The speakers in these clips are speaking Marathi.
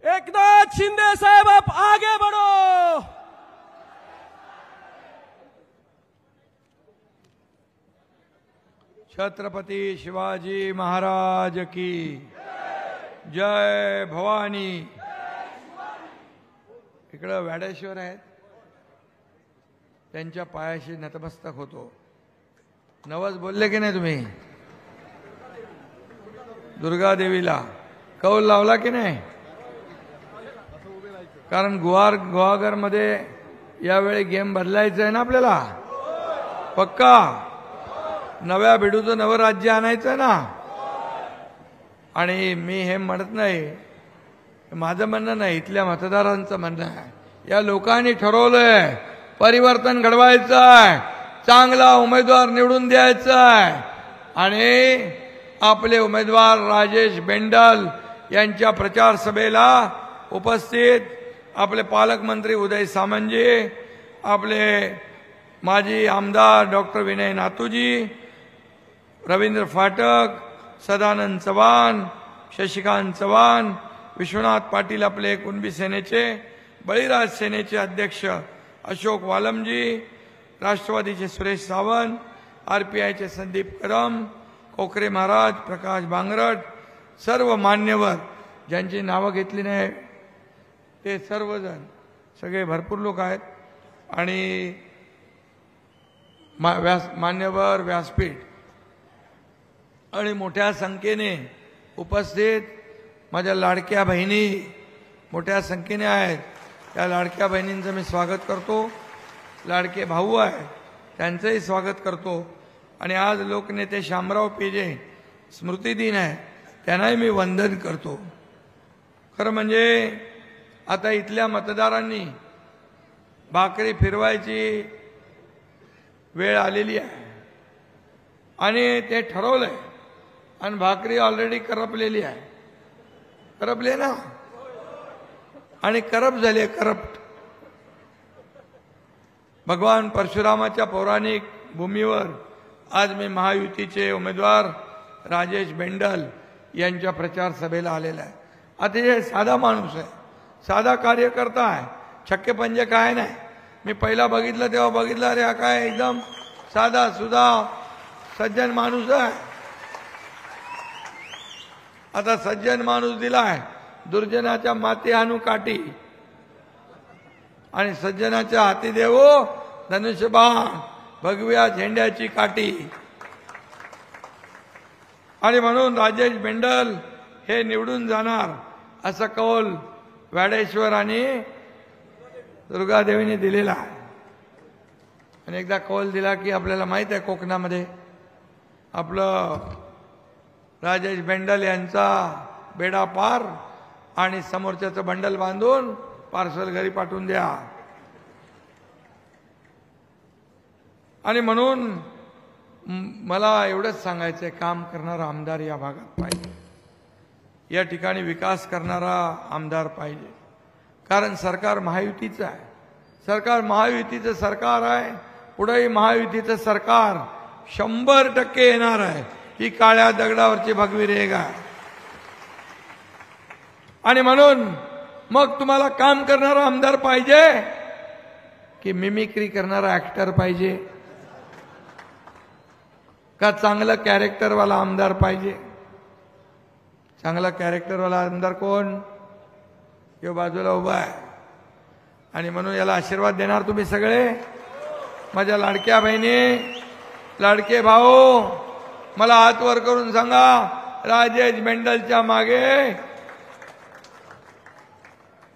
एकनाथ शिंदे साहब आप आगे बढ़ो। छत्रपती शिवाजी महाराज की जय भवानी। इकडे वॅडेश्वर आहेत, त्यांच्या पायाशी नतमस्तक होतो। नवस बोलले की नाही तुम्ही? दुर्गा देवीला कौल लावला की नाही? कारण गुहागर मध्ये यावेळी गेम बदलायचं आहे ना आपल्याला, पक्का नव्या बिडूचं नवं राज्य आणायचं ना। आणि मी हे म्हणत नाही, माझं म्हणणं नाही, इथल्या मतदारांचं म्हणणं आहे। या लोकांनी ठरवलंय परिवर्तन घडवायचं आहे, चांगला उमेदवार निवडून द्यायचा आहे। आणि आपले उमेदवार राजेश बेंडल यांच्या प्रचार सभेला उपस्थित आपले पालकमंत्री उदय सामंतजी, आपले माजी आमदार डॉक्टर विनय नातूजी, रवींद्र फाटक, सदानंद चव्हाण, शशिकांत चव्हाण, विश्वनाथ पाटील आपले कुणबी सेनेचे, बळीराज सेनेचे अध्यक्ष अशोक वालमजी, राष्ट्रवादीचे सुरेश सावंत, आरपीआयचे संदीप कदम, कोकरे महाराज, प्रकाश बांगरट, सर्व मान्यवर ज्यांची नावं घेतली नाही ते सर्वजण, सगळे भरपूर लोक आहेत। आणि मान्यवर व्यासपीठ आणि मोठ्या संख्येने उपस्थित माझ्या लाडक्या बहिणी मोठ्या संख्येने आहेत। त्या लाडक्या बहिणींचं मी स्वागत करतो। लाडके भाऊ आहे त्यांचंही स्वागत करतो। आणि आज लोकनेते शामराव पेजे स्मृती दिन आहे, त्यांनाही मी वंदन करतो। खरं म्हणजे आता इथल्या मतदारांनी भाकरी फिरवायची वेळ आलेली आहे आणि ते ठरवलंय। आणि भाकरी ऑलरेडी करपलेली आहे, करपले ना, आणि करप्ट झाले, करप्ट। भगवान परशुरामाच्या पौराणिक भूमीवर आज मी महायुतीचे उमेदवार राजेश बेंडल यांच्या प्रचार सभेला आलेला आहे। अतिशय साधा माणूस आहे, साधा कार्यकर्ता आहे, छक्के पंजे काय नाही। मी पहिला बघितलं तेव्हा बघितलं, अरे हा काय एकदम साधा सुधा सज्जन माणूस आहे। आता सज्जन माणूस दिलाय, दुर्जनाच्या माती आणू काठी आणि सज्जनाच्या हाती देवो धनुष्यबाण, भगव्या झेंड्याची काठी। आणि म्हणून राजेश बेंडल हे निवडून जाणार असं कौल वॅडेश्वर आणि दुर्गादेवीने दिलेला आहे। आणि एकदा कौल दिला की आपल्याला माहित आहे कोकणामध्ये आपलं राजेश बेंडल यांचा बेडा पार आणि समोरच्याचं बंडल बांधून पार्सल घरी पाठवून द्या। आणि म्हणून मला एवढंच सांगायचंय, काम करणारा आमदार या भागात पाहिजे, या ठिकाणी विकास करणारा आमदार पाहिजे। कारण सरकार महायुतीचं आहे, सरकार महायुतीचं सरकार आहे, पुढेही महायुतीचं सरकार 100% येणार आहे। ही काळ्या दगडावरची भगवी रेघ आहे। आणि म्हणून मग तुम्हाला काम करणारा आमदार पाहिजे की मिमिक्री करणारा ऍक्टर पाहिजे, का चांगलं कॅरेक्टरवाला आमदार पाहिजे? चांगला कॅरेक्टरवाला आमदार कोण? यो बाजूला उभा आहे। आणि म्हणून याला आशीर्वाद देणार तुम्ही सगळे, माझ्या लाडक्या बहिणी, लाडके भाऊ, मला हात वर करून सांगा, राजेश बेंडलच्या मागे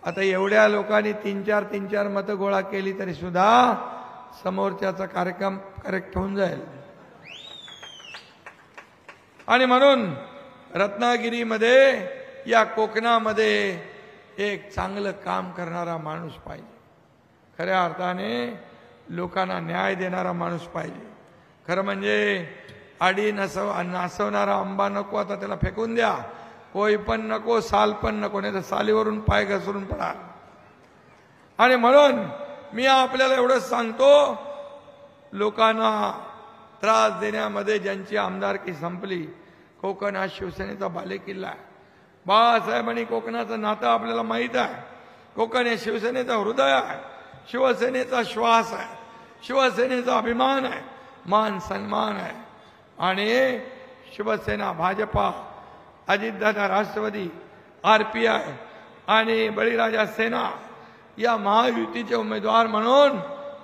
आता एवढ्या लोकांनी 3-4 मतं गोळा केली तरी सुद्धा समोरच्याचा कार्यक्रम करेक्ट होऊन जाईल। आणि म्हणून रत्नागिरीमध्ये या कोकणामध्ये एक चांगलं काम करणारा माणूस पाहिजे, खऱ्या अर्थाने लोकांना न्याय देणारा माणूस पाहिजे। खरं म्हणजे आडी नासवणारा आंबा नको, आता त्याला फेकून द्या, कोई पण नको, साल पण नको, नाही तर सालीवरून पाय घसरून पडाल। आणि म्हणून मी आपल्याला एवढंच सांगतो, लोकांना त्रास देण्यामध्ये ज्यांची आमदारकी संपली, कोकण हा शिवसेनेचा बालेकिल्ला आहे। बाळासाहेबांनी कोकणाचं नातं आपल्याला माहीत आहे. कोकण हे शिवसेनेचं हृदय आहे, शिवसेनेचा श्वास आहे, शिवसेनेचा अभिमान आहे, मान सन्मान आहे. आणि शिवसेना, भाजपा, अजितदादा राष्ट्रवादी, RPI आणि बळीराजा सेना या महायुतीचे उमेदवार म्हणून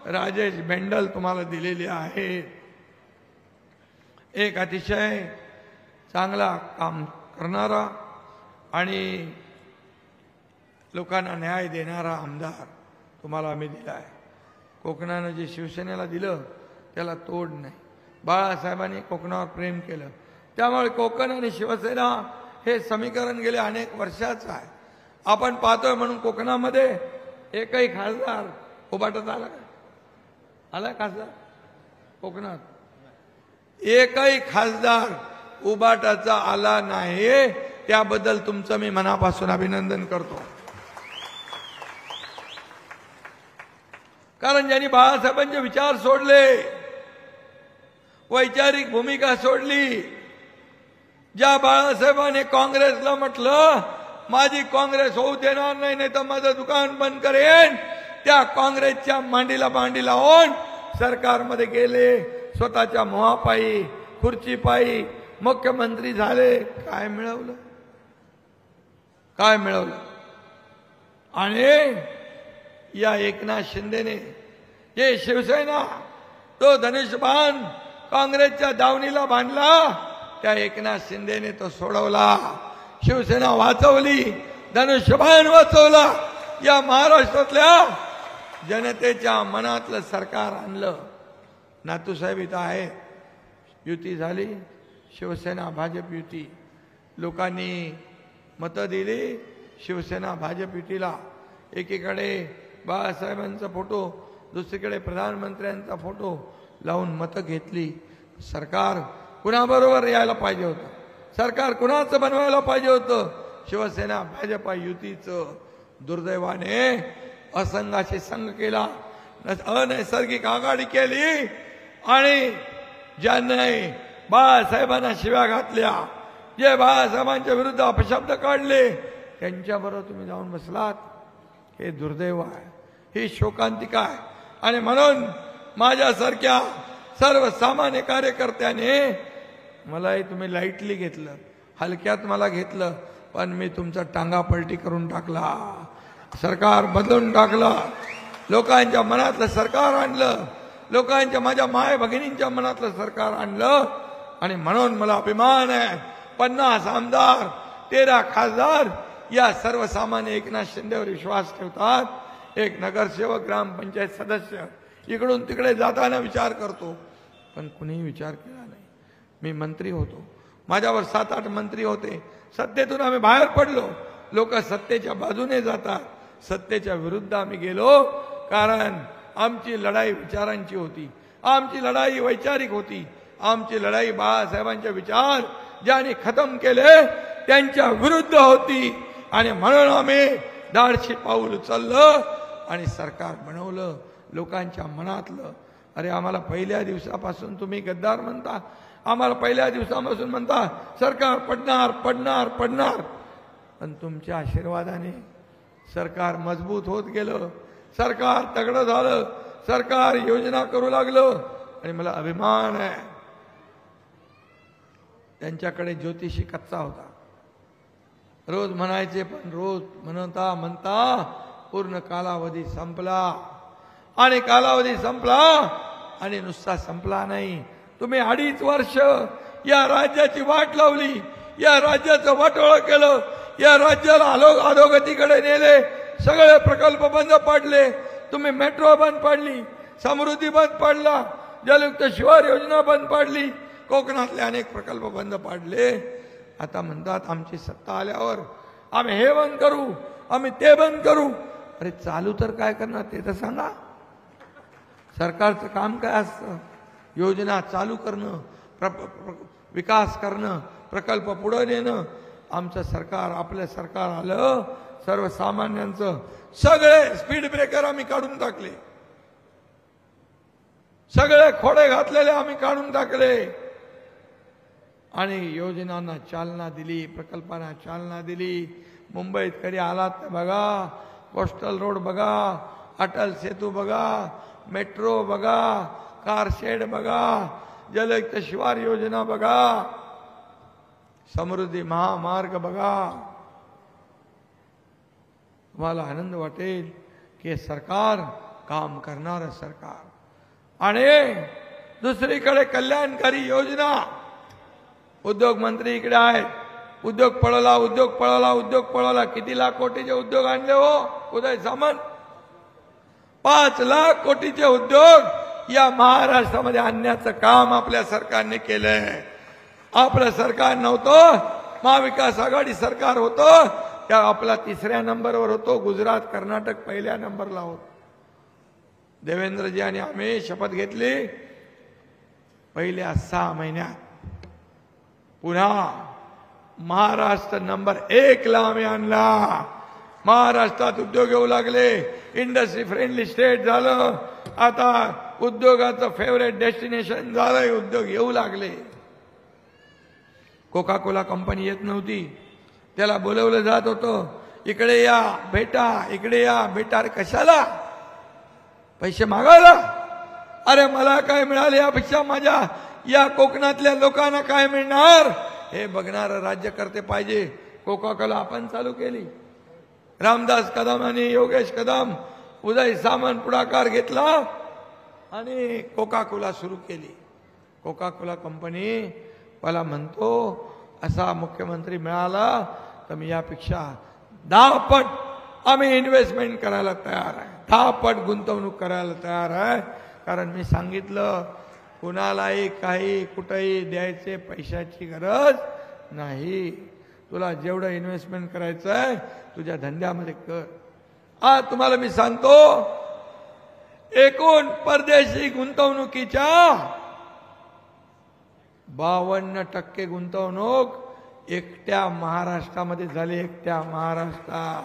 राजेश बेंडल तुम्हाला दिलेले आहेत. एक अतिशय चांगला काम करणारा आणि लोकांना न्याय देणारा आमदार तुम्हाला आम्ही दिला आहे. कोकणानं जे शिवसेनेला दिलं त्याला तोड नाही. बाळासाहेबांनी कोकणावर प्रेम केलं, त्यामुळे कोकण आणि शिवसेना हे समीकरण गेले अनेक वर्षाचं आहे. आपण पाहतोय म्हणून कोकणामध्ये एकही खासदार उभाटत आला का? आला खासदार कोकणात? एकही खासदार उभाटाचा आला नाही. त्याबद्दल तुमचं मी मनापासून अभिनंदन करतो. कारण ज्यांनी बाळासाहेबांचे विचार सोडले, वैचारिक भूमिका सोडली, ज्या बाळासाहेबांनी काँग्रेसला म्हटलं माझी काँग्रेस होऊ देणार नाही, नाही तर माझं दुकान बंद करेन, त्या काँग्रेसच्या मांडीला मांडी लावून सरकारमध्ये गेले, स्वतःच्या मोहापायी खुर्चीपायी मुख्यमंत्री झाले. काय मिळवलं? काय मिळवलं? आणि या एकनाथ शिंदेने जे शिवसेना तो धनुष्यबाण काँग्रेसच्या दावणीला बांधला, त्या एकनाथ शिंदेने तो सोडवला. शिवसेना वाचवली, धनुष्यबाण वाचवला. या महाराष्ट्रातल्या जनतेच्या मनातलं सरकार आणलं. नातूसाहेब इथं आहे, युती झाली, शिवसेना भाजप युती. लोकांनी मतं दिली शिवसेना भाजप युतीला. एकीकडे बाळासाहेबांचा फोटो, दुसरीकडे प्रधानमंत्र्यांचा फोटो लावून मतं घेतली. सरकार कुणाबरोबर यायला पाहिजे होतं? सरकार कुणाचं बनवायला पाहिजे होतं? शिवसेना भाजपा युतीचं. दुर्दैवाने असंघाशी संघ केला, अनैसर्गिक आघाडी केली आणि ज्यांनी बाळासाहेबांना शिव्या घातल्या, जे बाळासाहेबांच्या विरुद्ध अपशब्द काढले, त्यांच्याबरोबर तुम्ही जाऊन बसलात. हे दुर्दैव आहे, ही शोकांतिका आहे. आणि म्हणून माझ्यासारख्या सर्वसामान्य कार्यकर्त्याने मलाही तुम्ही लाईटली घेतलं, हलक्यात मला घेतलं, पण मी तुमचा टांगा पलटी करून टाकला, सरकार बदलून टाकलं, लोकांच्या मनातलं सरकार आणलं, लोकांच्या माझ्या माय भगिनींच्या मनातलं सरकार आणलं. आणि म्हणून मला अभिमान आहे, 50 आमदार, 13 खासदार या सर्वसामान्य एकनाथ शिंदेवर विश्वास ठेवतात. एक नगरसेवक, ग्रामपंचायत सदस्य इकडून तिकडे जाताना विचार करतो, पण कुणीही विचार केला नाही. मी मंत्री होतो, माझ्यावर 7-8 मंत्री होते. सत्तेतून आम्ही बाहेर पडलो, लोक सत्तेच्या बाजूने जातात, सत्तेच्या विरुद्ध आम्ही गेलो. कारण आमची लढाई विचारांची होती, आमची लढाई वैचारिक होती, आमची लढाई बाळासाहेबांचे विचार ज्यांनी खतम केले त्यांच्या विरुद्ध होती. आणि म्हणून आम्ही धाडसी पाऊल उचललं आणि सरकार बनवलं लोकांच्या मनातलं. अरे आम्हाला पहिल्या दिवसापासून तुम्ही गद्दार म्हणता, आम्हाला पहिल्या दिवसापासून म्हणता सरकार पडणार पडणार पडणार, पण तुमच्या आशीर्वादाने सरकार मजबूत होत गेलं, सरकार तगडं झालं, सरकार योजना करू लागलं. आणि मला अभिमान आहे, त्यांच्याकडे ज्योतिषी कच्चा होता, रोज म्हणायचे, पण रोज म्हणता म्हणता पूर्ण कालावधी संपला. आणि कालावधी संपला आणि नुसता संपला नाही, तुम्ही 2.5 वर्ष या राज्याची वाट लावली, या राज्याचं वाटोळं केलं, या राज्याला अधोगतीकडे नेले, सगळे प्रकल्प बंद पाडले. तुम्ही मेट्रो बंद पाडली, समृद्धी बंद पाडला, जलयुक्त शिवार योजना बंद पाडली, कोकणातले अनेक प्रकल्प बंद पाडले. आता म्हणतात आमची सत्ता आल्यावर आम्ही हे बंद करू, आम्ही ते बंद करू. अरे चालू तर काय करणार ते तर सांगा. सरकारचं काम काय असतं? योजना चालू करणं, विकास करणं, प्रकल्प पुढे नेणं. आमचं सरकार, आपलं सरकार आलं, सर्वसामान्यांचं सगळे स्पीड ब्रेकर आम्ही काढून टाकले, सगळे खोडे घातलेले आम्ही काढून टाकले. आणि योजनांना चालना दिली, प्रकल्पांना चालना दिली. मुंबईत कधी आलात तर बघा, कोस्टल रोड बघा, अटल सेतू बघा, मेट्रो बघा, कार शेड बघा, जलयुक्त शिवार योजना बघा, समृद्धी महामार्ग बघा. तुम्हाला आनंद वाटेल की सरकार काम करणारं सरकार. आणि दुसरीकडे कल्याणकारी योजना. उद्योग मंत्री इकडे आहेत. उद्योग पळवला, उद्योग पळवला, उद्योग पळवला. किती लाख कोटीचे उद्योग आणले हो उदय सामंत? 5 लाख कोटीचे उद्योग या महाराष्ट्रामध्ये आणण्याचं काम आपल्या सरकारने केलंय. आपलं सरकार नव्हतं, महाविकास आघाडी सरकार होतं, त्या आपला 3ऱ्या नंबरवर होतो. गुजरात, कर्नाटक 1ल्या नंबरला होत. देवेंद्रजी आणि आम्ही शपथ घेतली, पहिल्या 6 महिन्यात पुन्हा महाराष्ट्र नंबर 1 ला आम्ही आणला. महाराष्ट्रात उद्योग येऊ लागले, इंडस्ट्री फ्रेंडली स्टेट झालं. आता उद्योगाचं फेवरेट डेस्टिनेशन झालंय, उद्योग येऊ लागले. कोका कोला कंपनी येत नव्हती, त्याला बोलवलं जात होतं, इकडे या भेटा, इकडे या भेटा. अरे कशाला? पैसे मागायला? अरे मला काय मिळाले यापेक्षा माझ्या या कोकणातल्या लोकांना काय मिळणार हे बघणारं राज्यकर्ते पाहिजे. कोका कोला आपण चालू केली. रामदास कदम आणि योगेश कदम, उदय सामंत पुढाकार घेतला आणि कोका कोला सुरू केली. कोका कोला कंपनी मला म्हणतो असा मुख्यमंत्री मिळाला तर मी यापेक्षा 10 पट आम्ही इन्व्हेस्टमेंट करायला तयार आहे, 10 पट गुंतवणूक करायला तयार आहे. कारण मी सांगितलं कुणालाही काही कुठेही द्यायचे पैशाची गरज नाही. तुला जेवढं इन्व्हेस्टमेंट करायचं आहे तुझ्या धंद्यामध्ये कर. आज तुम्हाला मी सांगतो, एकूण परदेशी गुंतवणुकीच्या 52% गुंतवणूक एकट्या महाराष्ट्रामध्ये झाली. एकट्या महाराष्ट्रात.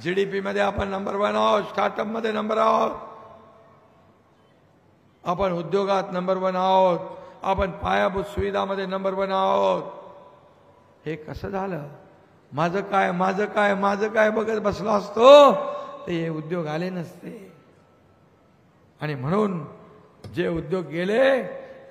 जीडीपी मध्ये आपण नंबर 1 आहोत, स्टार्टअप मध्ये नंबर आहोत, आपण उद्योगात नंबर 1 आहोत, आपण पायाभूत सुविधामध्ये नंबर 1 आहोत. हे कसं झालं? माझं काय माझं काय माझं काय बघत बसलो असतो तर हे उद्योग आले नसते. आणि म्हणून जे उद्योग गेले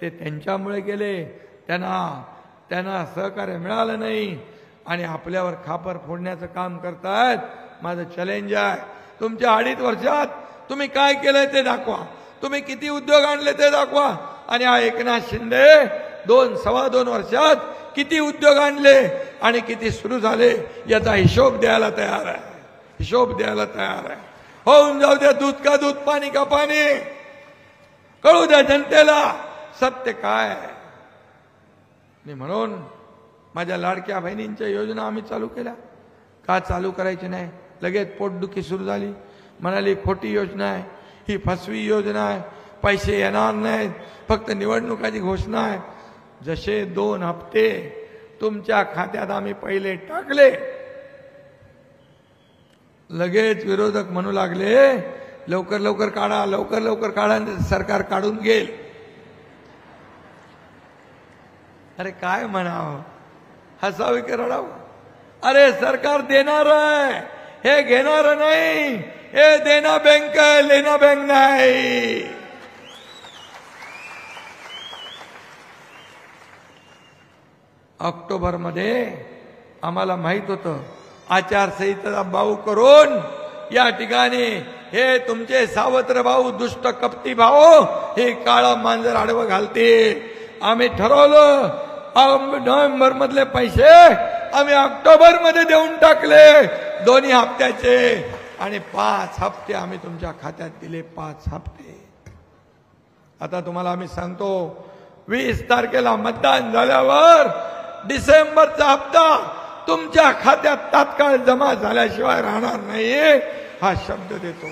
ते त्यांच्यामुळे गेले. त्यांना सहकार्य मिळालं नाही आणि आपल्यावर खापर फोडण्याचं काम करतायत. माझं चॅलेंज आहे, तुमच्या 2.5 वर्षात तुम्ही काय केलंय ते दाखवा. तुम्ही किती उद्योग आणले ते दाखवा. आणि हा एकनाथ शिंदे 2-2.25 वर्षात किती उद्योग आणले आणि किती सुरू झाले याचा हिशोब द्यायला तयार आहे. हिशोब द्यायला तयार आहे. होऊन जाऊ द्या दूध का दूध, पाणी का पाणी. कळू द्या जनतेला सत्य काय आहे. आणि म्हणून माझ्या लाडक्या बहिणींच्या योजना आम्ही चालू केल्या. का चालू करायची नाही? लगेच पोटदुखी सुरू झाली. म्हणाली खोटी योजना आहे, ही फसवी योजना आहे, पैसे येणार नाहीत, फक्त निवडणुकाची घोषणा आहे. जसे 2 हप्ते तुमच्या खात्यात आम्ही पहिले टाकले, लगेच विरोधक म्हणू लागले लवकर लवकर काढा, लवकर लवकर काढा, सरकार काढून घेईल. अरे काय म्हणावं, हसावी की रडावं? अरे सरकार देणार आहे, हे घेणार नाही. हे देना बँक आहे, लेना बँक नाही. ऑक्टोबरमध्ये आम्हाला माहित होतं, आचारसंहिता भाऊ करून या ठिकाणी हे तुमचे सावत्र भाऊ, दुष्ट कपटी भाऊ हे काळं मांजर आडवं घालतील. आम्ही ठरवलं नोव्हेंबर मधले पैसे आम्ही ऑक्टोबर मध्ये देऊन टाकले, 2 हप्त्याचे. आणि 5 हप्ते आम्ही तुमच्या खात्यात दिले, 5 हप्ते. आता तुम्हाला आम्ही सांगतो, 20 तारखेला मतदान झाल्यावर डिसेंबरचा हप्ता तुमच्या खात्यात तात्काळ जमा झाल्याशिवाय राहणार नाही, हा शब्द देतो.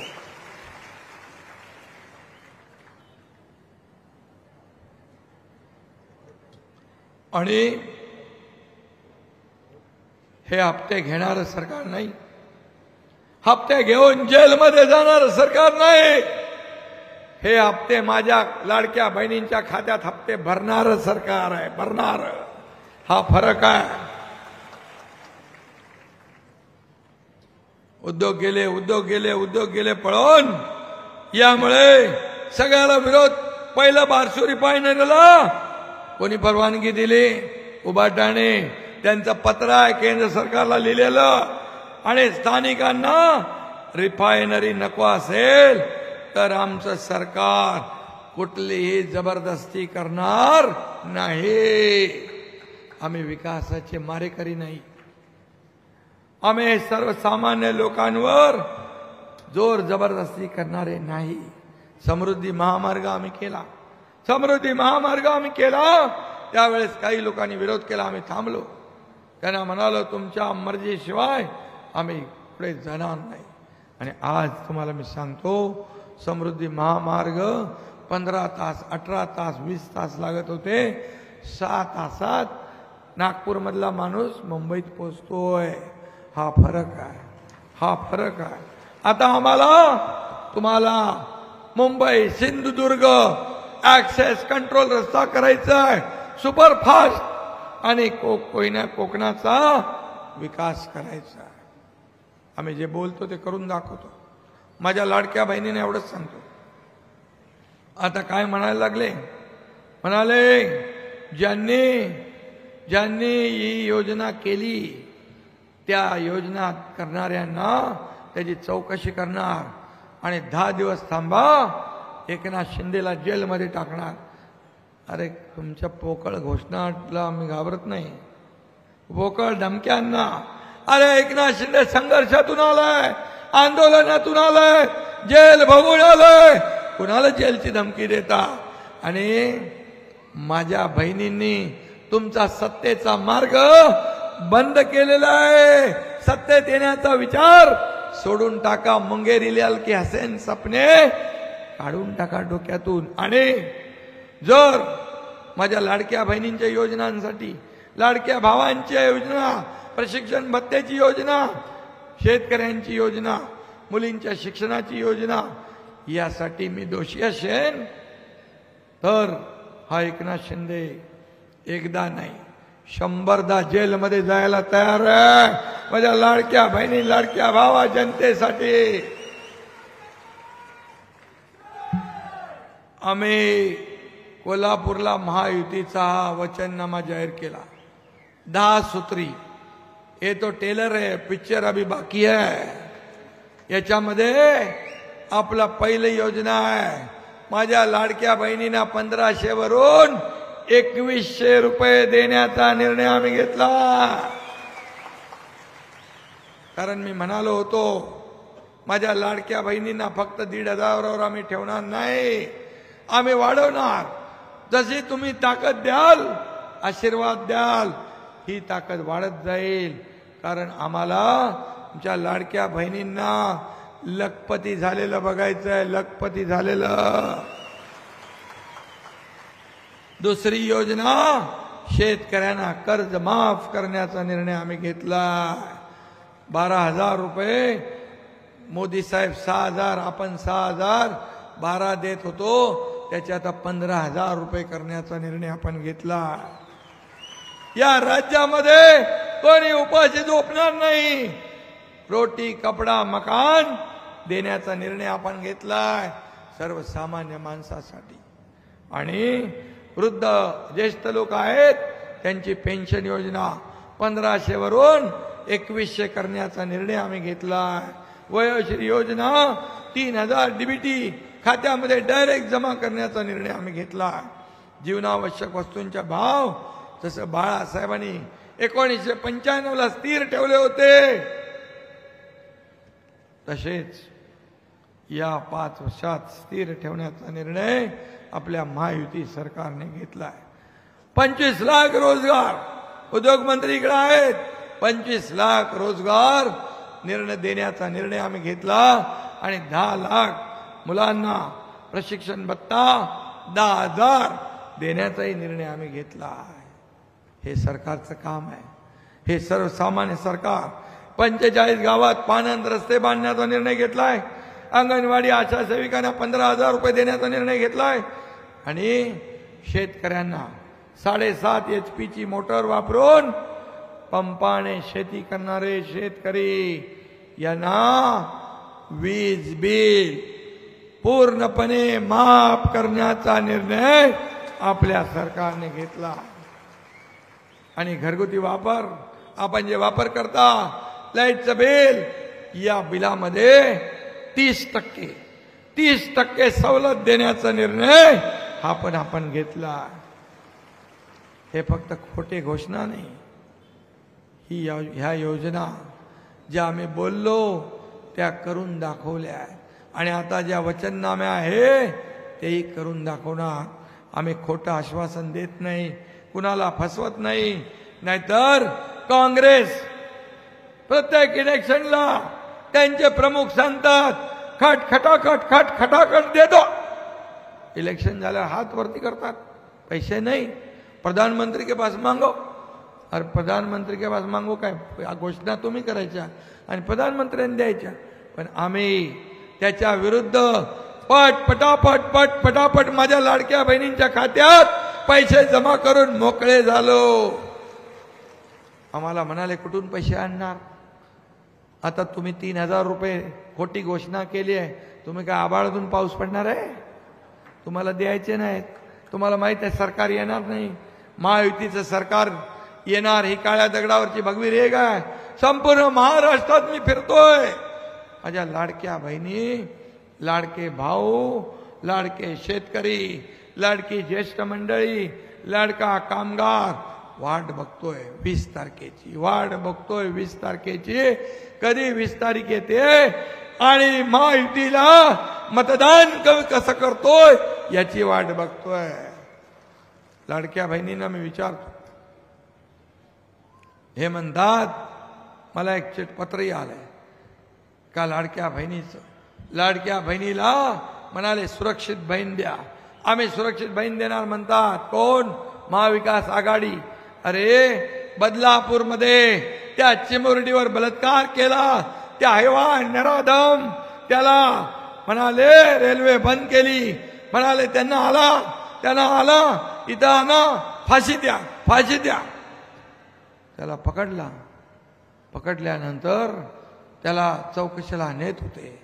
आणि हे हप्ते घेणारं सरकार नाही, हप्ते घेऊन जेलमध्ये जाणारं सरकार नाही. हे हप्ते माझ्या लाडक्या बहिणींच्या खात्यात हप्ते भरणार सरकार आहे, भरणार. हा फरक आहे. उद्योग गेले पळून. यामुळे सगळ्याला विरोध. पहिलं बारसू रिफायनरीला कोणी परवानगी दिली? उबाटाने. त्यांचं पत्र आहे केंद्र सरकारला लिहिलेलं. आणि स्थानिकांना रिफायनरी नको असेल तर आमचं सरकार कुठलीही जबरदस्ती करणार नाही. आम्ही विकासाचे मारेकरी नाही. आम्ही सर्वसामान्य लोकांवर जोर जबरदस्ती करणारे नाही. समृद्धी महामार्ग आम्ही केला. त्यावेळेस काही लोकांनी विरोध केला. आम्ही थांबलो. त्यांना म्हणालो तुमच्या मर्जीशिवाय आम्ही पुढे जाणार नाही. आणि आज तुम्हाला मी सांगतो समृद्धी महामार्ग 15 तास, 18 तास, 20 तास लागत होते. 6 तासात नागपूरमधला माणूस मुंबईत पोहोचतोय. हा फरक आहे. आता तुम्हाला मुंबई सिंधुदुर्ग ऍक्सेस कंट्रोल रस्ता करायचा आहे, सुपरफास्ट. आणि कोकणाचा विकास करायचा आहे. आम्ही जे बोलतो ते करून दाखवतो. माझ्या लाडक्या बहिणीने एवढंच सांगतो. आता काय म्हणायला लागले? म्हणाले ज्यांनी ही योजना केली त्या योजना करणाऱ्यांना त्याची चौकशी करणार आणि 10 दिवस थांबा, एकनाथ शिंदेला जेलमध्ये टाकणार. अरे तुमच्या पोकळ घोषणाला मी घाबरत नाही, पोकळ धमक्यांना. अरे एकनाथ शिंदे संघर्षातून आलाय, आंदोलनातून आलाय, जेल भोगून आलाय. कुणाला जेलची धमकी देता? आणि माझ्या बहिणींनी तुमचा सत्तेचा मार्ग बंद केलेला आहे. सत्तेत येण्याचा विचार सोडून टाका. मुंगेरी लाल की हसेन सपने काढून टाका डोक्यातून. आणि जर माझ्या लाडक्या बहिणींच्या योजनांसाठी, लाडक्या भावांच्या योजना, प्रशिक्षण भत्त्याची योजना, शेतकऱ्यांची योजना, मुलींच्या शिक्षणाची योजना, यासाठी मी दोषी असेन तर हा एकनाथ शिंदे एकदा नाही 100दा जेलमध्ये जायला तयार आहे. माझ्या लाडक्या बहिणी, लाडक्या भावा, जनतेसाठी. आम्ही कोल्हापूरला महायुतीचा वचननामा जाहीर केला. 10 सूत्री. ये तो टेलर है, पिक्चर अभी बाकी है. याच्यामध्ये आपला पहिली योजना आहे. माझ्या लाडक्या बहिणींना 1500 वरून 2100 रुपये देण्याचा निर्णय आम्ही घेतला. कारण मी म्हणालो होतो माझ्या लाडक्या बहिणींना फक्त 1500 वर आम्ही ठेवणार नाही, आम्ही वाढवणार. जशी तुम्ही ताकद द्याल, आशीर्वाद द्याल, ही ताकद वाढत जाईल. कारण आम्हाला तुमच्या लाडक्या बहिणींना लखपती झालेलं बघायचं आहे, लखपती झालेलं. दुसरी योजना, शेतकऱ्यांना कर्ज माफ करण्याचा निर्णय आम्ही घेतला. 12,000 रुपये मोदी साहेब 6,000, आपण 6,000, 12 देत होतो, त्याच्या आता 15,000 रुपये करण्याचा निर्णय आपण घेतला. या राज्यामध्ये कोणी उपाशी झोपणार नाही. रोटी, कपडा, मकान देण्याचा निर्णय आपण घेतलाय सर्वसामान्य माणसासाठी. आणि वृद्ध ज्येष्ठ लोक आहेत त्यांची पेन्शन योजना 1500 वरून 2100 करण्याचा निर्णय आम्ही घेतलाय. वयोश्री योजना 3000 डीबीटी खात्यामध्ये डायरेक्ट जमा करण्याचा निर्णय आम्ही घेतलाय. जीवनावश्यक वस्तूंचा भाव जसं बाळासाहेबांनी 1995ला स्थिर ठेवले होते, तसेच या 5 वर्षात स्थिर ठेवण्याचा निर्णय आपल्या महायुती सरकारने घेतलाय. 25 लाख रोजगार, उद्योगमंत्री इकडे आहेत, 25 लाख रोजगार निर्णय देण्याचा निर्णय आम्ही घेतला. आणि 10 लाख मुलांना प्रशिक्षण भत्ता 10,000 देण्याचाही निर्णय आम्ही घेतला. हे सरकारचं काम आहे. हे सर्वसामान्य सरकार. 45 गावात पाणंद रस्ते बांधण्याचा निर्णय घेतलाय. अंगणवाडी आशा सेविकांना 15,000 रुपये देण्याचा निर्णय घेतलाय आणि शेतकऱ्यांना 7.5 HP ची मोटर वापरून पंपाने शेती करणारे शेतकरी यांना वीज बिल पूर्णपणे माफ करण्याचा निर्णय आपल्या सरकारने घेतला आणि घरगुती वापर आपण जे वापर करता लाईटचं बिल या बिलामध्ये 30% सवलत देण्याचा निर्णय आपण घेतला। हे फक्त खोटे घोषणा नाही, ह्या योजना ज्या आम्ही बोललो त्या करून दाखवल्या आणि आता ज्या वचननामे आहे तेही करून दाखवणार। आम्ही खोटं आश्वासन देत नाही, कुणाला फसवत नाही। नाहीतर काँग्रेस प्रत्येक इलेक्शनला त्यांचे प्रमुख सांगतात खटाखट देतो, इलेक्शन झाल्यावर हात वरती करतात, पैसे नहीं, प्रधानमंत्री के पास मांगो। और प्रधानमंत्री के पास मांगो काय घोषणा तुम्ही करायच्या आणि प्रधानमंत्र्यांनी द्यायच्या, पण आम्ही त्याच्या विरुद्ध पटापट माझ्या लाडक्या बहिणींच्या खात्यात पैसे जमा करून मोकळे झालो। आम्हाला म्हणाले कुठून पैसे आणणार, आता तुम्ही 3,000 रुपये खोटी घोषणा केली आहे, तुम्ही काय आभाळातून पाऊस पडणार आहे, तुम्हाला द्यायचे नाहीत, तुम्हाला माहित आहे सरकार येणार नाही, महायुतीचं सरकार येणार, ही काळ्या दगडावरची भगवी रेघ आहे। संपूर्ण महाराष्ट्रात मी फिरतोय, माझ्या लाडक्या बहिणी, लाडके भाऊ, लाडके शेतकरी, लाडकी ज्येष्ठ मंडळी, लाडका कामगार वाट बघतोय 20 तारखेची, वाट बघतोय 20 तारखेची, कधी 20 तारीख येते आणि महायुतीला मतदान कसं करतोय याची वाट बघतोय। लाडक्या बहिणींना मी विचारतो, हे म्हणतात मला एक चिठपत्रही आलंय का लाडक्या बहिणीला म्हणाले सुरक्षित बहीण द्या, आम्ही सुरक्षित बहीण देणार म्हणतात, कोण? महाविकास आघाडी। अरे बदलापूरमध्ये त्या चिमुरडीवर बलात्कार केला, त्या हैवान नराधम त्याला म्हणाले रेल्वे बंद केली, म्हणाले त्यांना आला इथं आणा, फाशी द्या। त्याला पकडल्यानंतर त्याला चौकशीला नेत होते,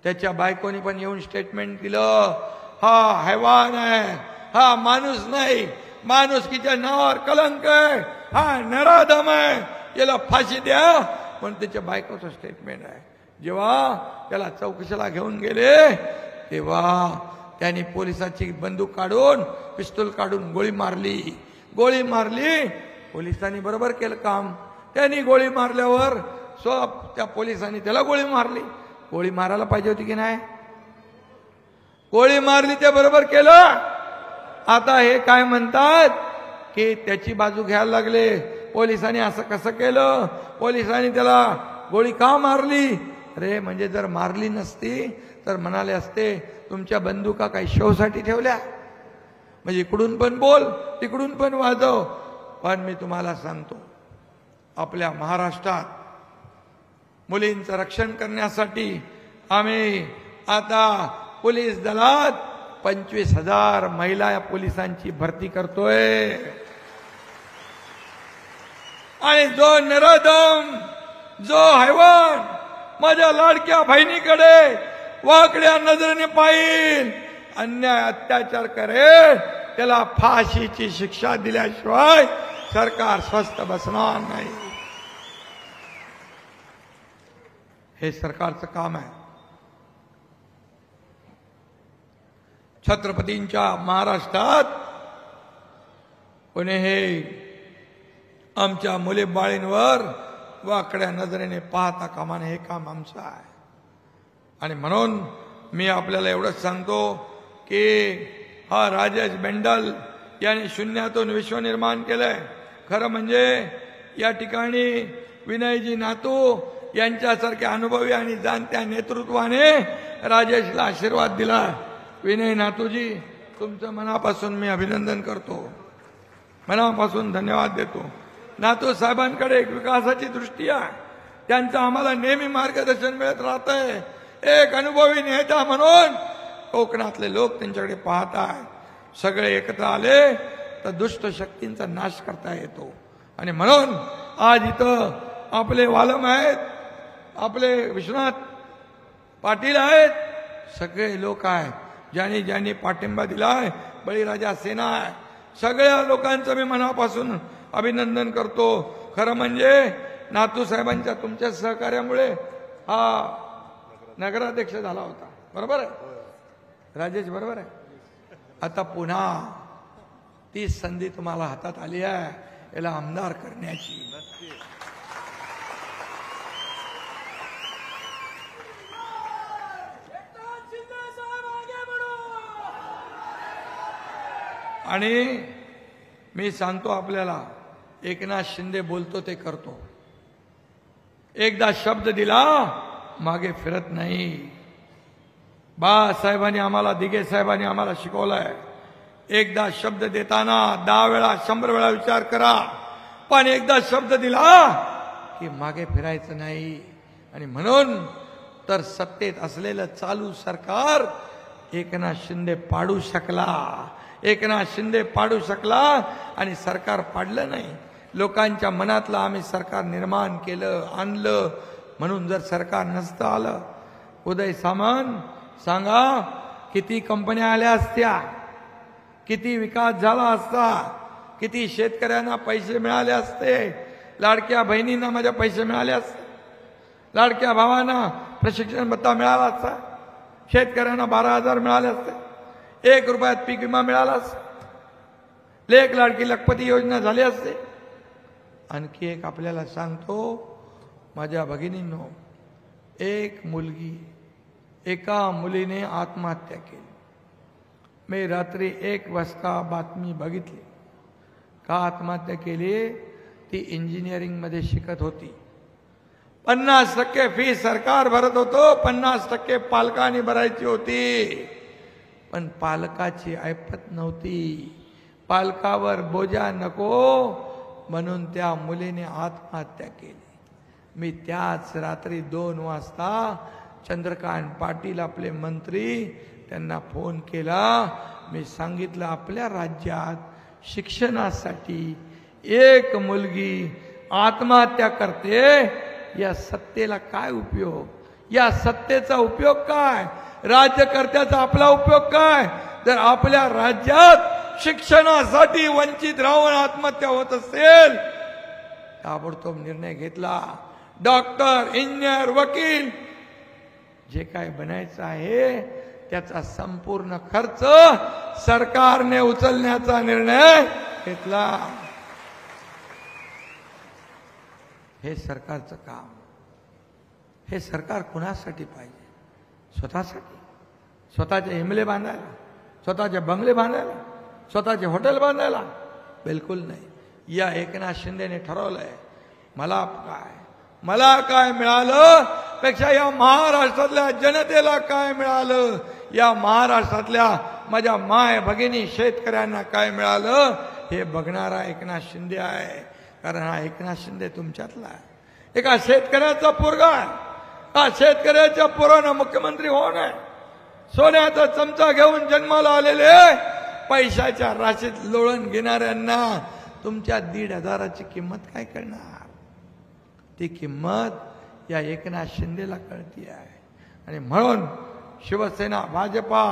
त्याच्या बायकोनी पण येऊन स्टेटमेंट दिलं, हा हैवान आहे, हा माणूस नाही, माणुसकीच्या नावावर कलंक आहे, हा नराधम आहे, याला फाशी द्या, पण त्याच्या बायकोचं स्टेटमेंट आहे। जेव्हा त्याला चौकशीला घेऊन गेले तेव्हा त्यांनी पोलिसाची बंदूक काढून, पिस्तूल काढून गोळी मारली। पोलिसांनी बरोबर केलं काम, त्यांनी गोळी मारल्यावर त्या पोलिसांनी त्याला गोळी मारली, गोळी मारायला पाहिजे होती की नाही, गोळी मारली ते बरोबर केलं। आता हे काय म्हणतात की त्याची बाजू घ्यायला लागले, पोलिसांनी असं कसं केलं, पोलिसांनी त्याला गोळी का मारली? अरे म्हणजे जर मारली नसती तर म्हणाले असते तुमच्या बंदुका काही शोसाठी ठेवल्या, म्हणजे इकडून पण बोल तिकडून पण वाजव। पण मी तुम्हाला सांगतो, आपल्या महाराष्ट्रात मुलींचं रक्षण करण्यासाठी आम्ही आता पोलीस दलात 25,000 महिला पोलिसांची भरती करतोय आणि जो नराधम, जो हैवान माझ्या लाडक्या बहिणीकडे वाकड्या नजरेने पाहिल, अन्याय अत्याचार करेल, त्याला फाशीची शिक्षा दिल्याशिवाय सरकार स्वस्थ बसणार नाही। हे सरकारचं काम आहे। छत्रपतींच्या महाराष्ट्रात कोणी हे आमच्या मुली बाळींवर वाकड्या नजरेने पाहता कामा नये, हे काम आमचं आहे। आणि म्हणून मी आपल्याला एवढंच सांगतो की हा राजेश बेंडल यांनी शून्यातून विश्व निर्माण केलंय। खरं म्हणजे या ठिकाणी विनयजी नातू यांच्यासारख्या अनुभवी आणि जाणत्या नेतृत्वाने राजेशला आशीर्वाद दिला। विनय नातूजी, तुमचं मनापासून मी अभिनंदन करतो, मनापासून धन्यवाद देतो। नातू साहेबांकडे एक विकासाची दृष्टी आहे, त्यांचं आम्हाला नेहमी मार्गदर्शन मिळत राहतंय। एक अनुभवी नेता म्हणून कोकणातले लोक त्यांच्याकडे पाहत आहे. सगळे एकत्र आले तर दुष्ट शक्तींचा नाश करता येतो. आणि म्हणून आज इथं आपले वालम आहेत, आपले विश्वनाथ पाटील आहेत, सगळे लोक आहेत ज्यांनी ज्यांनी पाठिंबा दिलाय. बळीराजा सेना आहे. सगळ्या लोकांचं मी मनापासून अभिनंदन करतो. खरं म्हणजे नातू साहेबांच्या तुमच्या सहकार्यामुळे हा नगराध्यक्ष झाला होता. बरोबर आहे राजेश, बरोबर आहे. आता पुन्हा ती संधी तुम्हाला हातात आली आहे याला आमदार करण्याची. आणि मी सांगतो आपल्याला, एकनाथ शिंदे बोलतो ते करतो. एकदा शब्द दिला मागे फिरत नाही. बाळासाहेबांनी आम्हाला, दिघे साहेबांनी आम्हाला शिकवलंय, एकदा शब्द देताना 10 वेळा 100 वेळा विचार करा, पण एकदा शब्द दिला की मागे फिरायचं नाही. आणि म्हणून तर सत्तेत असलेलं चालू सरकार एकनाथ शिंदे पाडू शकला. एकनाथ शिंदे पाडू शकला आणि सरकार पाडलं नाही. लोकांच्या मनातलं आम्ही सरकार निर्माण केलं, आणलं. म्हणून जर सरकार नसतं आलं, उदय सामंत सांगा किती कंपन्या आल्या असत्या, किती विकास झाला असता, किती शेतकऱ्यांना पैसे मिळाले असते, लाडक्या बहिणींना माझ्या पैसे मिळाले असते, लाडक्या भावांना प्रशिक्षण भत्ता मिळाला असता, शेतकऱ्यांना 12,000 मिळाले असते, 1 रुपयात पीक विमा मिळाला असता, लेक लाडकी लखपती योजना झाली असते. आणखी एक आपल्याला सांगतो माझ्या भगिनींनो, एक मुलगी, एका मुलीने आत्महत्या केली. मी रात्री 1 वाजता बातमी बघितली. का आत्महत्या केली? ती इंजिनिअरिंगमध्ये शिकत होती. 50% फी सरकार भरत होतो, 50% पालकांनी भरायची होती. पण पालकाची ऐपत नव्हती. पालकावर बोजा नको म्हणून त्या मुलीने आत्महत्या केली. मी त्याच रात्री 2 वाजता चंद्रकांत पाटील आपले मंत्री, त्यांना फोन केला. मी सांगितलं आपल्या राज्यात शिक्षणासाठी एक मुलगी आत्महत्या करते, या सत्तेला काय उपयोग? या सत्तेचा उपयोग काय? राज्यकर्त्याचा आपला उपयोग काय? जर आपल्या राज्यात शिक्षणासाठी वंचित राहून आत्महत्या होत असेल, ताबडतोब निर्णय घेतला. डॉक्टर, इंजिनियर, वकील जे काय बनायचं आहे त्याचा संपूर्ण खर्च सरकारने उचलण्याचा निर्णय घेतला. हे सरकारचं काम. हे सरकार कुणासाठी पाहिजे? स्वतःसाठी? स्वतःचे इमले बांधायला, स्वतःचे बंगले बांधायला, स्वतःचे हॉटेल बांधायला? बिलकुल नाही. या एकनाथ शिंदेने ठरवलंय मला काय मिळालं पेक्षा या महाराष्ट्रातल्या जनतेला काय मिळालं, या महाराष्ट्रातल्या माझ्या माय भगिनी शेतकऱ्यांना काय मिळालं हे बघणारा एकनाथ शिंदे आहे. कारण हा एकनाथ शिंदे तुमच्यातला आहे. एका शेतकऱ्याचा पोरगा आहे. हा शेतकऱ्याच्या पोरानं मुख्यमंत्री होऊन आहे. सोन्याचा चमचा घेऊन जन्माला आलेले पैशाच्या राशीत लोळण घेणाऱ्यांना तुमच्या 1,500ची किंमत काय करणार? ती किंमत या एकनाथ शिंदेला कळती आहे. आणि म्हणून शिवसेना, भाजपा,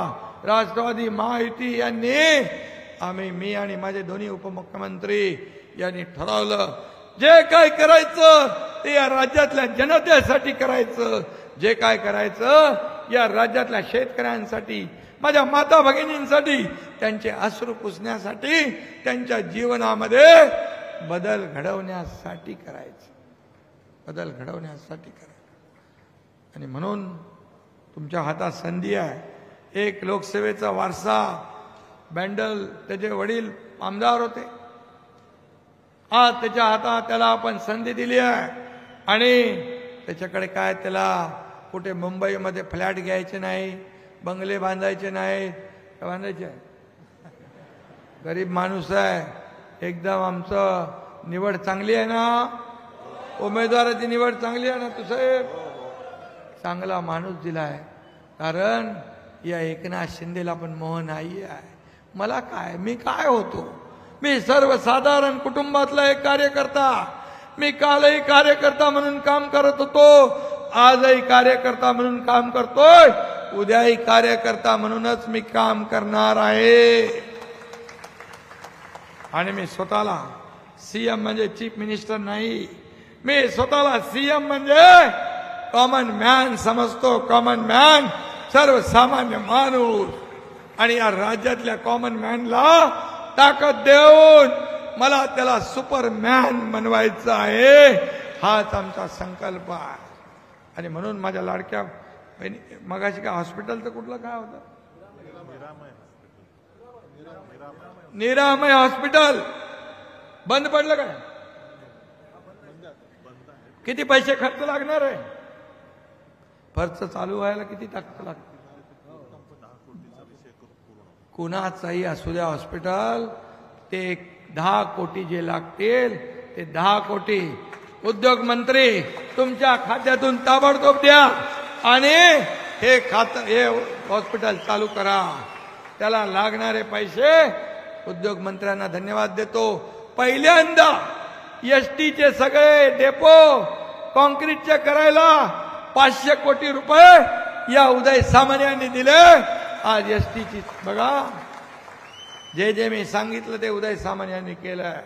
राष्ट्रवादी, महायुती यांनी मी आणि माझे दोन्ही उपमुख्यमंत्री यांनी ठरवलं, जे काय करायचं ते या राज्यातल्या जनतेसाठी करायचं. जे काय करायचं या राज्यातल्या शेतकऱ्यांसाठी, माझ्या माता भगिनींसाठी, त्यांचे अश्रू पुसण्यासाठी, त्यांच्या जीवनामध्ये बदल घडवण्यासाठी करायचं. बदल घडवण्यासाठी करायचं. आणि म्हणून तुमच्या हातात संधी आहे. एक लोकसेवेचा वारसा, बँडल त्याचे वडील आमदार होते. आज त्याच्या हातात त्याला आपण संधी दिली आहे. आणि त्याच्याकडे काय, त्याला कुठे मुंबईमध्ये फ्लॅट घ्यायचे नाही, बंगले बांधायचे नाहीत. बांधायचे? गरीब माणूस आहे. एकदम आमचं निवड चांगली आहे ना, उमेदवाराची निवड चांगली आहे ना तू साहेब? चांगला माणूस दिलाय, कारण या एकनाथ शिंदेला पण मोह नाही आहे. मला काय, मी काय होतो, मी सर्वसाधारण कुटुंबातला एक कार्यकर्ता. मी कालही कार्यकर्ता म्हणून काम करत होतो, आजही कार्यकर्ता म्हणून काम करतोय, उद्याही कार्यकर्ता म्हणूनच मी काम करणार आहे. आणि मी स्वतःला सीएम म्हणजे चीफ मिनिस्टर नाही, मी स्वतःला सीएम म्हणजे कॉमन मॅन समजतो. कॉमन मॅन, सर्वसामान्य माणूस. आणि या राज्यातल्या कॉमन मॅनला ताकद देऊन मला त्याला सुपरमॅन बनवायचं आहे, हाच आमचा संकल्प आहे. आणि म्हणून माझ्या लाडक्या बहिणी, मगाशी काय हॉस्पिटलचं कुठलं काय होतं, निरामय हॉस्पिटल बंद पडलं काय, किती पैसे खर्च लागणार आहे, खर्च चालू व्हायला किती ताकद लागते. कुणाचाही असू द्या हॉस्पिटल, ते 10 कोटी जे लागतील ते 10 कोटी उद्योग मंत्री तुमच्या खात्यातून ताबडतोब द्या आणि हे हॉस्पिटल चालू करा. त्याला लागणारे पैसे उद्योग मंत्र्यांना धन्यवाद देतो. पहिल्यांदा एसटीचे सगळे डेपो कॉन्क्रीटचे करायला 500 कोटी रुपये या उदय सामंत यांनी दिले. आज एसटीची बघा, जे मी सांगितलं ते उदय सामंत यांनी केलंय.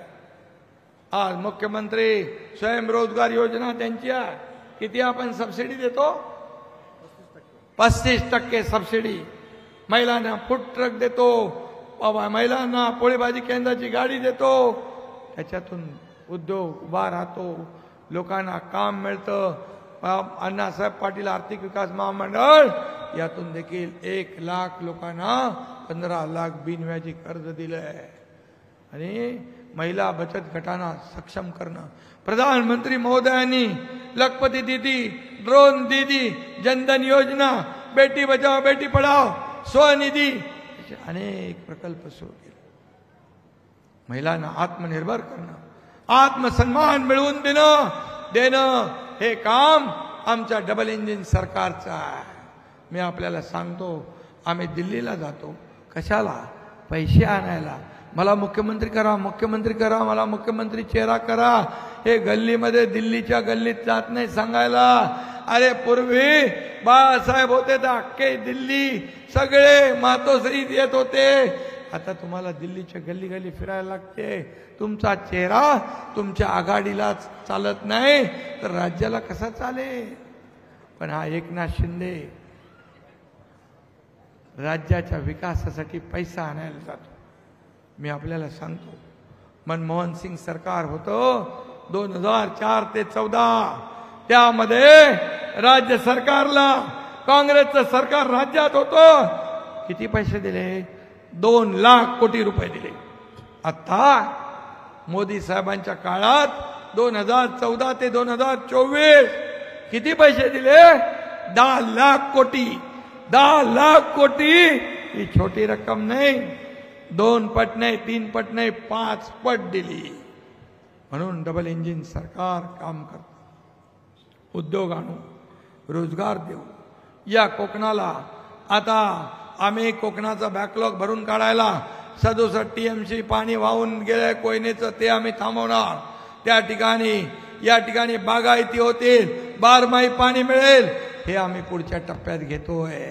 आज मुख्यमंत्री स्वयंरोजगार योजना त्यांची आहे. किती आपण सबसिडी देतो, 35% सबसिडी. महिलांना फूड ट्रक देतो, महिलांना पोळीभाजी केंद्राची गाडी देतो. त्याच्यातून उद्योग उभा राहतो, लोकांना काम मिळतं. अण्णासाहेब पाटील आर्थिक विकास महामंडळ यातून देखील 1 लाख लोकांना 15 लाख बिनव्याजी कर्ज दिलंय. आणि महिला बचत गटांना सक्षम करणं. प्रधानमंत्री महोदयांनी लखपती दीदी, ड्रोन दीदी, जनधन योजना, बेटी बचाओ बेटी पढाओ, स्वनिधी असे अनेक प्रकल्प सुरू केले. महिलांना आत्मनिर्भर करणं, आत्मसन्मान मिळवून देणं हे काम आमच्या डबल इंजिन सरकारचं आहे. मी आपल्याला सांगतो, आम्ही दिल्लीला जातो कशाला, पैसे आणायला. मला मुख्यमंत्री करा, मुख्यमंत्री करा, मला मुख्यमंत्री चेहरा करा. हे गल्लीमध्ये दिल्लीच्या गल्लीत जात नाही सांगायला. अरे पूर्वी बाळासाहेब होते तर अख्खे दिल्ली सगळे मातोश्री येत होते. आता तुम्हाला दिल्लीच्या गल्ली गल्ली फिरायला लागते. तुमचा चेहरा तुमच्या आघाडीला चालत नाही तर राज्याला कसा चालेल. पण हा एकनाथ शिंदे राज्याच्या विकासासाठी पैसा आणायला जातो. मी आपल्याला सांगतो, मनमोहन सिंग सरकार होतं 2004 ते 14, त्यामध्ये राज्य सरकारला काँग्रेसचं सरकार राज्यात होतं. किती पैसे दिले, 2 लाख कोटी रुपये दिले. आता मोदी साहेबांच्या काळात 2014 ते 2024 किती पैसे दिले, 10 लाख कोटी. 10 लाख कोटी ही छोटी रक्कम नाही. 2 पट नाही, 3 पट नाही, 5 पट दिली. म्हणून डबल इंजिन सरकार काम करतं. उद्योग आणू, रोजगार देऊ. या कोकणाला आता आम्ही कोकणाचा बॅकलॉग भरून काढायला 67 TMC पाणी वाहून गेलंय कोयनेचं, ते आम्ही थांबवणार. त्या ठिकाणी या ठिकाणी बागायती होतील, 12माही पाणी मिळेल. हे आम्ही पुढच्या टप्प्यात घेतोय.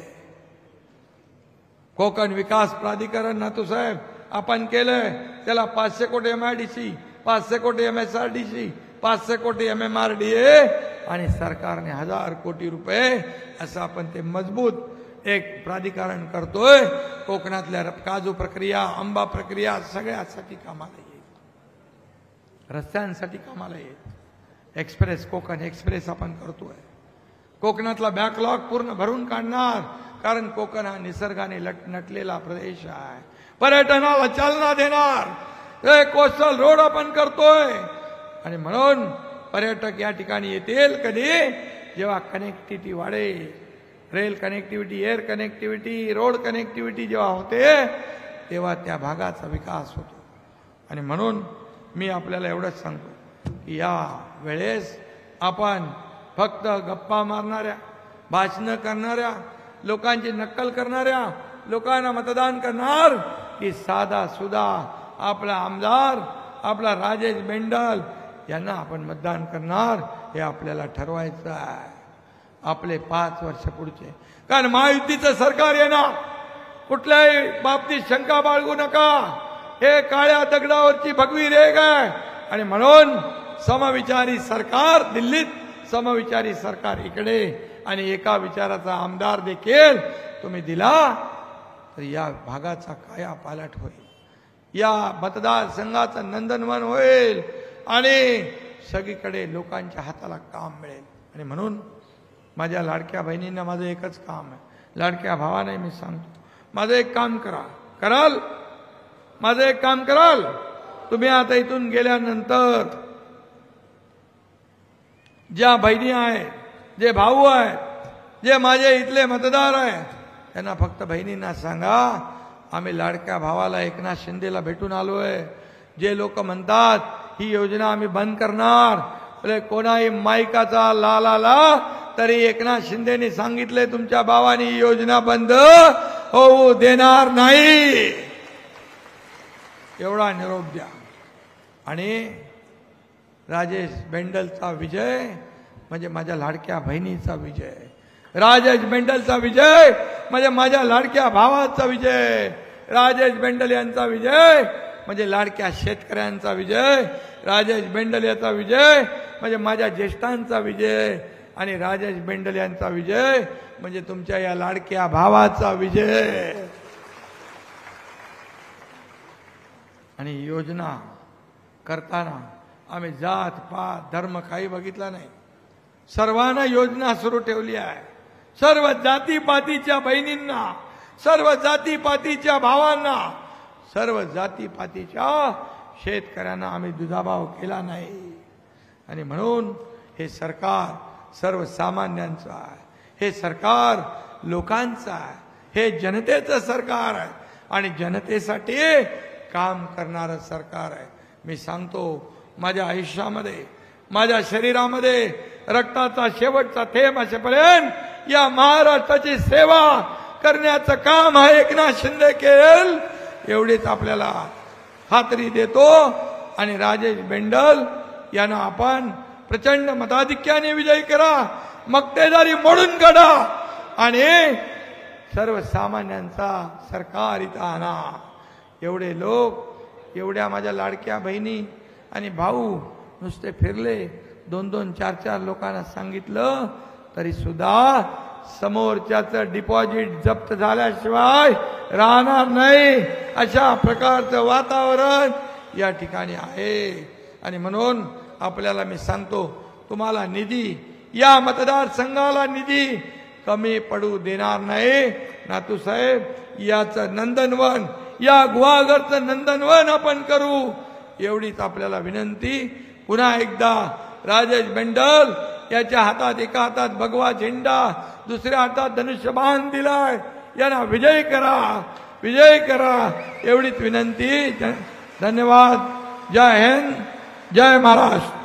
कोकण विकास प्राधिकरण नातूसाहेब आपण केलंय. त्याला 500 कोटी MIDC, 500 कोटी MSRDC, 500 कोटी MMRDA आणि सरकारने 1000 कोटी रुपये असं आपण ते मजबूत एक प्राधिकरण करतोय. कोकणातल्या काजू प्रक्रिया, आंबा प्रक्रिया सगळ्यासाठी कामाला येईल, रस्त्यांसाठी कामाला येईल. एक्सप्रेस, कोकण एक्सप्रेस आपण करतोय. कोकणातला बॅकलॉग पूर्ण भरून काढणार, कारण कोकण हा निसर्गाने नटलेला प्रदेश आहे. पर्यटनाला चालना देणार कोस्टल रोड आपण करतोय. आणि म्हणून पर्यटक या ठिकाणी येतील कधी, जेव्हा कनेक्टिव्हिटी वाढेल. Rail connectivity, air connectivity, road connectivity जेव्हा होते तेव्हा त्या भागाचा विकास होतो. आणि म्हणून मी आपल्याला एवढंच सांगतो की या वेळेस आपण फक्त गप्पा मारणाऱ्या, भाषणं करणाऱ्या, लोकांची नक्कल करणाऱ्या, लोकांना मतदान करणार की साधा सुधा आपला आमदार, आपला राजेश बेंडल यांना आपण मतदान करणार हे आपल्याला ठरवायचं आहे. आपले 5 वर्ष पुढचे, कारण महायुतीचं सरकार येणार, कुठल्याही बाबतीत शंका बाळगू नका. हे काळ्या दगडावरची भगवी रेघ आहे. आणि म्हणून समविचारी सरकार दिल्लीत, समविचारी सरकार इकडे, आणि एका विचाराचा आमदार देखील तुम्ही दिला तर या भागाचा काया पालट होईल, या मतदारसंघाचं नंदनवन होईल आणि सगळीकडे लोकांच्या हाताला काम मिळेल. आणि म्हणून माझ्या लाडक्या बहिणींना माझं एकच काम आहे, लाडक्या भावाने मी सांगतो, माझं एक काम कराल, माझं एक काम कराल. तुम्ही आता इथून गेल्यानंतर ज्या बहिणी आहेत, जे भाऊ आहेत, जे माझे इथले मतदार आहेत, त्यांना फक्त बहिणींना सांगा आम्ही लाडक्या भावाला एकनाथ शिंदेला भेटून आलोय. जे लोक म्हणतात ही योजना आम्ही बंद करणार, बोले कोणाही माईकाचा ला तरी एकनाथ शिंदेने सांगितले तुमच्या भावानी ही योजना बंद होऊ देणार नाही. एवढा निरोप द्या. आणि राजेश बेंडलचा विजय म्हणजे माझ्या लाडक्या बहिणीचा विजय, राजेश बेंडलचा विजय म्हणजे माझ्या लाडक्या भावाचा विजय, राजेश बेंडल यांचा विजय म्हणजे लाडक्या शेतकऱ्यांचा विजय, राजेश बेंडल यांचा विजय म्हणजे माझ्या ज्येष्ठांचा विजय, आणि राजेश बेंडल यांचा विजय म्हणजे तुमच्या या लाडक्या भावाचा विजय. आणि योजना करताना आम्ही जात पात धर्म काही बघितला नाही, सर्वांना योजना सुरू ठेवली आहे. सर्व जातीपातीच्या बहिणींना, सर्व जातीपातीच्या भावांना, सर्व जातीपातीच्या शेतकऱ्यांना आम्ही दुजाभाव केला नाही. आणि म्हणून हे सरकार सर्वसामान्यांचं आहे, हे सरकार लोकांचं आहे, हे जनतेचं सरकार आहे आणि जनतेसाठी काम करणारं सरकार आहे. मी सांगतो, माझ्या आयुष्यामध्ये, माझ्या शरीरामध्ये रक्ताचा शेवटचा थेंब असेपर्यंत या महाराष्ट्राची सेवा करण्याचं काम हा एकनाथ शिंदे केल, एवढीच आपल्याला खात्री देतो. आणि राजेश बेंडल यांना आपण प्रचंड मताधिक्याने विजयी करा, मक्तेदारी मोडून काढा आणि सर्वसामान्यांचा सरकार इथं आणा. एवढे लोक, एवढ्या माझ्या लाडक्या बहिणी आणि भाऊ नुसते फिरले, 2-2, 4-4 लोकांना सांगितलं तरी सुद्धा समोरच्याचं डिपॉझिट जप्त झाल्याशिवाय राहणार नाही, अशा प्रकारचं वातावरण या ठिकाणी आहे. आणि म्हणून आपल्याला मी सांगतो, तुम्हाला निधी, या मतदारसंघाला निधी कमी पडू देणार नाही. नातूसाहेब, याचं नंदनवन, या गुहागरचं नंदनवन आपण करू, एवढीच आपल्याला विनंती. पुन्हा एकदा राजेश बेंडल याच्या हातात, एका हातात भगवा झेंडा, दुसऱ्या हातात धनुष्यबाण दिलाय, यांना विजय करा, विजय करा, एवढीच विनंती. धन्यवाद. जय हिंद, जय महाराष्ट्र.